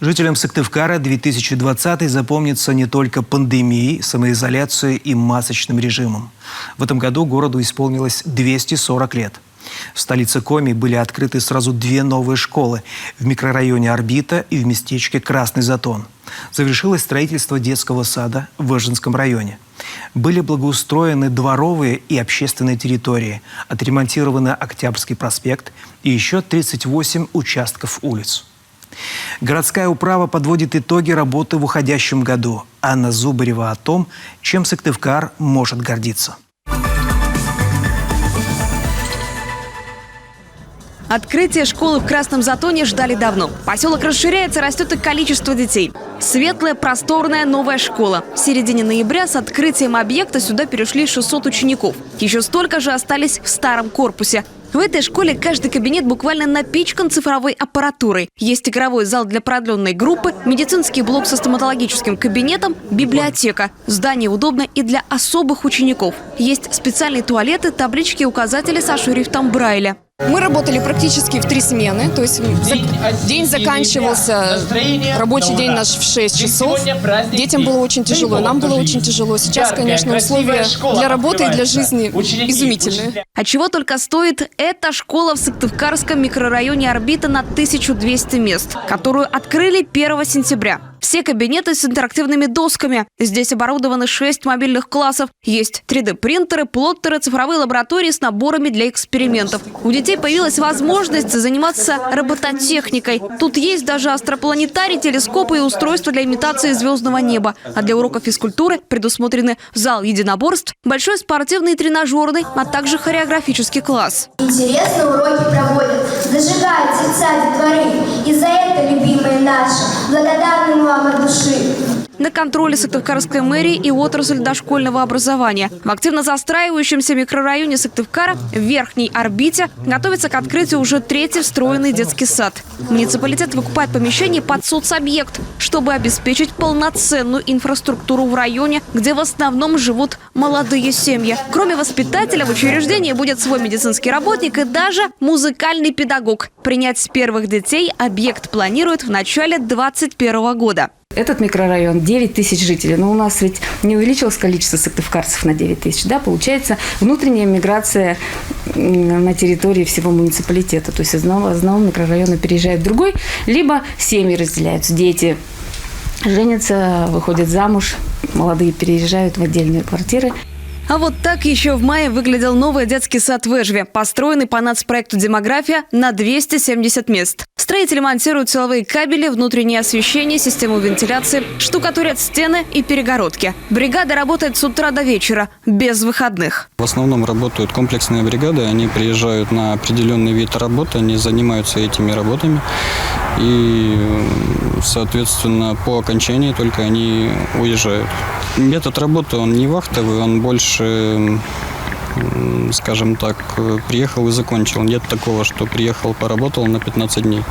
Жителям Сыктывкара 2020 запомнится не только пандемией, самоизоляцией и масочным режимом. В этом году городу исполнилось 240 лет. В столице Коми были открыты сразу две новые школы – в микрорайоне Орбита и в местечке Красный Затон. Завершилось строительство детского сада в Выженском районе. Были благоустроены дворовые и общественные территории, отремонтированы Октябрьский проспект и еще 38 участков улиц. Городская управа подводит итоги работы в уходящем году. Анна Зубарева о том, чем Сыктывкар может гордиться. Открытие школы в Красном Затоне ждали давно. Поселок расширяется, растет и количество детей. Светлая, просторная новая школа. В середине ноября с открытием объекта сюда перешли 600 учеников. Еще столько же остались в старом корпусе. В этой школе каждый кабинет буквально напичкан цифровой аппаратурой. Есть игровой зал для продленной группы, медицинский блок со стоматологическим кабинетом, библиотека. Здание удобно и для особых учеников. Есть специальные туалеты, таблички и указатели со шрифтом Брайля. Мы работали практически в 3 смены, то есть день заканчивался, рабочий день наш в 6 часов. Детям было очень тяжело, нам было очень тяжело. Сейчас, конечно, условия для работы и для жизни изумительные. А чего только стоит эта школа в Сыктывкарском микрорайоне Орбита на 1200 мест, которую открыли 1 сентября. Все кабинеты с интерактивными досками. Здесь оборудованы 6 мобильных классов. Есть 3D-принтеры, плоттеры, цифровые лаборатории с наборами для экспериментов. У детей появилась возможность заниматься робототехникой. Тут есть даже астропланетарий, телескопы и устройства для имитации звездного неба. А для уроков физкультуры предусмотрены зал единоборств, большой спортивный и тренажерный, а также хореографический класс. Интересно уроки проводят, зажигают сердца детворы. И за это, любимые наши, благодарны вам от души. На контроле Сыктывкарской мэрии и отрасль дошкольного образования. В активно застраивающемся микрорайоне Сыктывкара в Верхней Орбите готовится к открытию уже 3-й встроенный детский сад. Муниципалитет выкупает помещение под соцобъект, чтобы обеспечить полноценную инфраструктуру в районе, где в основном живут молодые семьи. Кроме воспитателя в учреждении будет свой медицинский работник и даже музыкальный педагог. Принять с первых детей объект планирует в начале 2021 года. Этот микрорайон 9 тысяч жителей, но у нас ведь не увеличилось количество сыктывкарцев на 9 тысяч, да, получается внутренняя миграция на территории всего муниципалитета, то есть из одного микрорайона переезжает в другой, либо семьи разделяются, дети женятся, выходят замуж, молодые переезжают в отдельные квартиры. А вот так еще в мае выглядел новый детский сад в Эжве, построенный по нацпроекту «Демография» на 270 мест. Строители монтируют силовые кабели, внутреннее освещение, систему вентиляции, штукатурят стены и перегородки. Бригада работает с утра до вечера, без выходных. В основном работают комплексные бригады, они приезжают на определенный вид работы, они занимаются этими работами. И, соответственно, по окончании только они уезжают. Метод работы, он не вахтовый, он больше, скажем так, приехал и закончил. Нет такого, что приехал, поработал на 15 дней.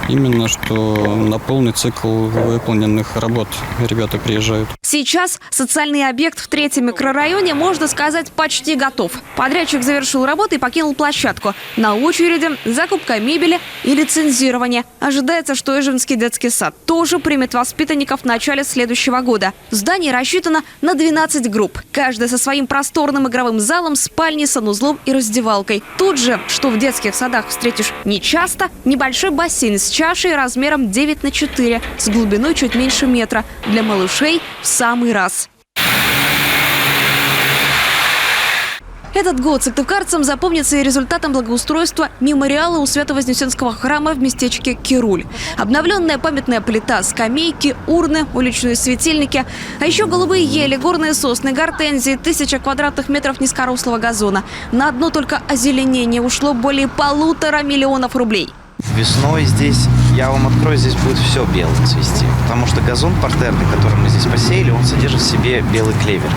Именно что на полный цикл выполненных работ ребята приезжают. Сейчас социальный объект в 3-м микрорайоне, можно сказать, почти готов. Подрядчик завершил работу и покинул площадку. На очереди закупка мебели и лицензирование. Ожидается, что Эжвинский детский сад тоже примет воспитанников в начале следующего года. Здание рассчитано на 12 групп. Каждая со своим просторным игровым залом, спальней, санузлом и раздевалкой. Тут же, что в детских садах встретишь нечасто, небольшой бассейн с чашей размером 9×4 с глубиной чуть меньше метра. Для малышей в самый раз. Этот год сыктывкарцам запомнится и результатом благоустройства мемориала у Свято-Вознесенского храма в местечке Кируль. Обновленная памятная плита, скамейки, урны, уличные светильники, а еще голубые ели, горные сосны, гортензии, 1000 квадратных метров низкорослого газона. На одно только озеленение ушло более 1,5 миллиона рублей. Весной здесь, я вам открою, здесь будет все белым цвести. Потому что газон партерный, который мы здесь посеяли, он содержит в себе белый клевер.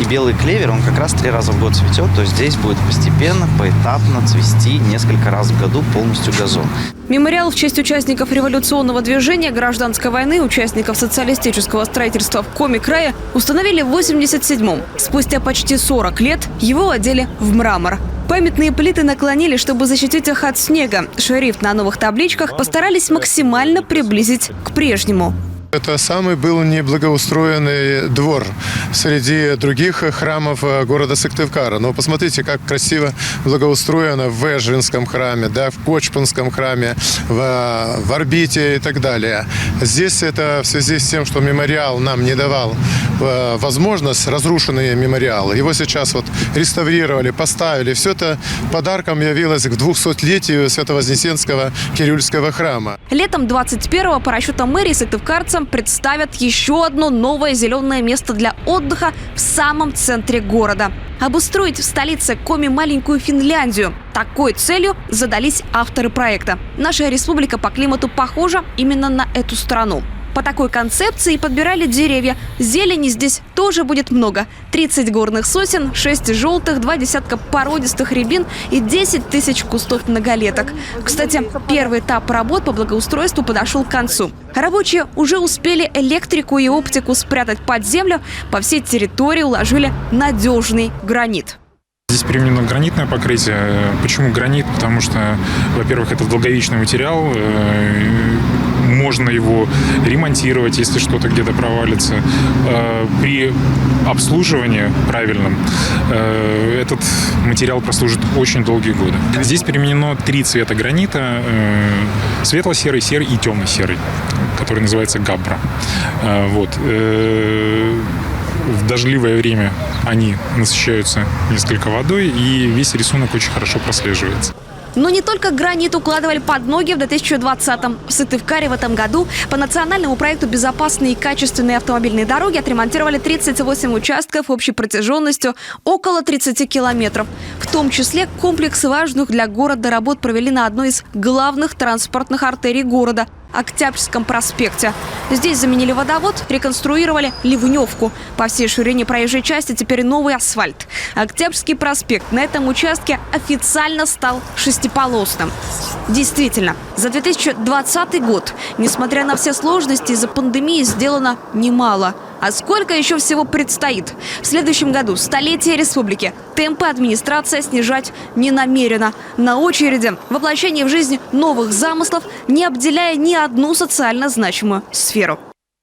И белый клевер, он как раз 3 раза в год цветет. То есть здесь будет постепенно, поэтапно цвести несколько раз в году полностью газон. Мемориал в честь участников революционного движения, гражданской войны, участников социалистического строительства в Коми крае установили в 1987-м. Спустя почти 40 лет его одели в мрамор. Памятные плиты наклонили, чтобы защитить их от снега. Шрифт на новых табличках постарались максимально приблизить к прежнему. Это самый был неблагоустроенный двор среди других храмов города Сыктывкара. Но посмотрите, как красиво благоустроено в Эжинском храме, да, в Кочпанском храме, в Орбите и так далее. Здесь это в связи с тем, что мемориал нам не давал возможность, разрушенные мемориалы. Его сейчас вот реставрировали, поставили. Все это подарком явилось к 200-летию Свято-Вознесенского Кириллского храма. Летом 21-го по расчетам мэрии сыктывкарцам представят еще одно новое зеленое место для отдыха в самом центре города. Обустроить в столице Коми маленькую Финляндию. Такой целью задались авторы проекта. Наша республика по климату похожа именно на эту страну. По такой концепции подбирали деревья. Зелени здесь тоже будет много. 30 горных сосен, 6 желтых, 2 десятка породистых рябин и 10 тысяч кустов многолеток. Кстати, первый этап работ по благоустройству подошел к концу. Рабочие уже успели электрику и оптику спрятать под землю. По всей территории уложили надежный гранит. Здесь применено гранитное покрытие. Почему гранит? Потому что, во-первых, это долговечный материал. Можно его ремонтировать, если что-то где-то провалится. При обслуживании правильном этот материал прослужит очень долгие годы. Здесь применено 3 цвета гранита. Светло-серый, серый и темно-серый, который называется габбра. Вот. В дождливое время они насыщаются несколько водой, и весь рисунок очень хорошо прослеживается. Но не только гранит укладывали под ноги в 2020-м. В Сыктывкаре в этом году по национальному проекту «Безопасные и качественные автомобильные дороги» отремонтировали 38 участков общей протяженностью около 30 километров. В том числе комплекс важных для города работ провели на одной из главных транспортных артерий города – Октябрьском проспекте. Здесь заменили водовод, реконструировали ливневку. По всей ширине проезжей части теперь новый асфальт. Октябрьский проспект на этом участке официально стал шестиполосным. Действительно, за 2020 год, несмотря на все сложности из-за пандемии, сделано немало. А сколько еще всего предстоит? В следующем году столетие республики. Темпы администрация снижать не намерена. На очереди воплощение в жизнь новых замыслов, не обделяя ни одну социально значимую сферу.